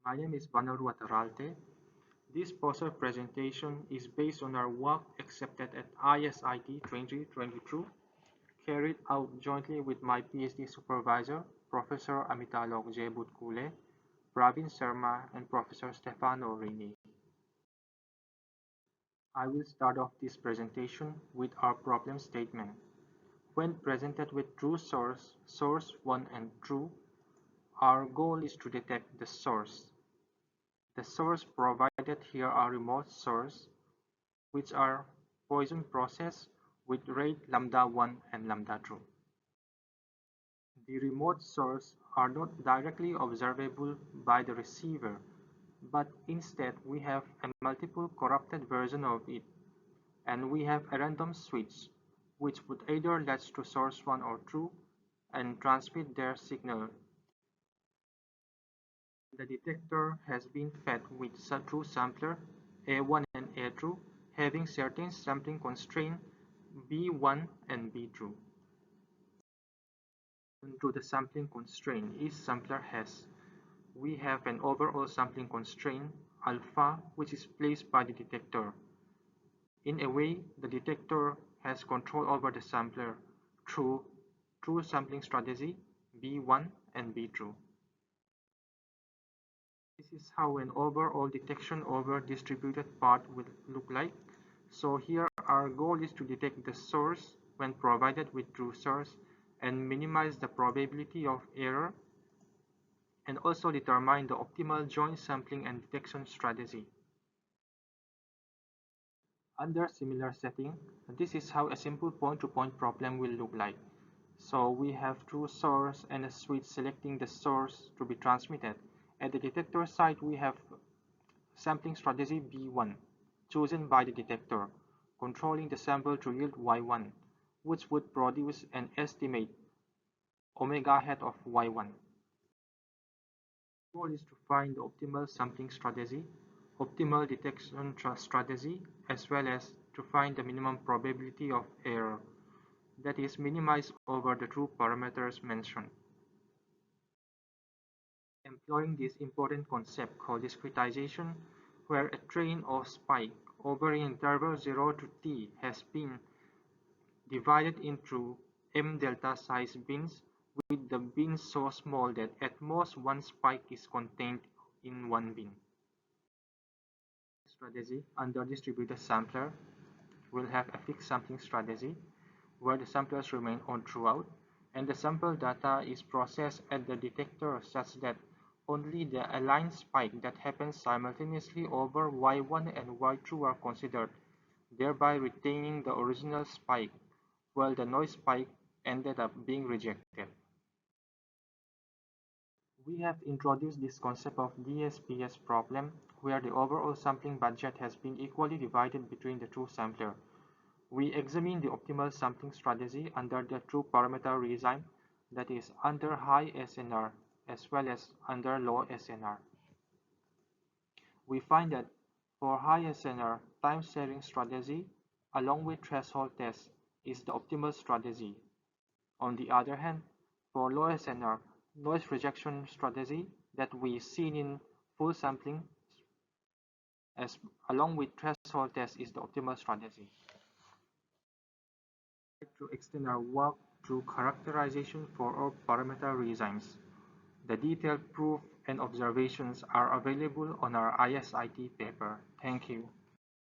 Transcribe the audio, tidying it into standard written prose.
My name is Vanaru Ataralte. This poster presentation is based on our work accepted at ISIT 2022, carried out jointly with my PhD supervisor, Professor Amitalok J. Butkule, Pravin Sharma, and Professor Stefano Rini. I will start off this presentation with our problem statement. When presented with true source, source 1 and true, our goal is to detect the source. The source provided here are remote source, which are Poisson process with rate lambda 1 and lambda 2. The remote source are not directly observable by the receiver, but instead we have a multiple corrupted version of it, and we have a random switch, which would either latch to source 1 or 2 and transmit their signal. The detector has been fed with two sampler A1 and A2 having certain sampling constraint B1 and B2. To the sampling constraint each sampler has, we have an overall sampling constraint alpha which is placed by the detector. In a way, the detector has control over the sampler through two sampling strategy B1 and B2. This is how an overall detection over distributed path will look like. So here our goal is to detect the source when provided with true source and minimize the probability of error, and also determine the optimal joint sampling and detection strategy. Under similar setting, this is how a simple point-to-point problem will look like. So we have true source and a switch selecting the source to be transmitted. At the detector side, we have sampling strategy B1, chosen by the detector, controlling the sample to yield Y1, which would produce an estimate omega hat of Y1. The goal is to find the optimal sampling strategy, optimal detection strategy, as well as to find the minimum probability of error, that is minimized over the two parameters mentioned. Employing this important concept called discretization, where a train or spike over an interval 0 to t has been divided into m delta size bins, with the bins so small that at most one spike is contained in one bin. Strategy under distributed sampler will have a fixed sampling strategy where the samplers remain on throughout, and the sample data is processed at the detector such that only the aligned spike that happens simultaneously over Y1 and Y2 are considered, thereby retaining the original spike, while the noise spike ended up being rejected. We have introduced this concept of DSPS problem, where the overall sampling budget has been equally divided between the two samplers. We examine the optimal sampling strategy under the two-parameter regime, that is, under high SNR as well as under low SNR. We find that for high SNR, time sharing strategy along with threshold test is the optimal strategy. On the other hand, for low SNR, noise rejection strategy that we seen in full sampling as along with threshold test is the optimal strategy. To extend our work through characterization for all parameter regimes. The detailed proof and observations are available on our ISIT paper. Thank you.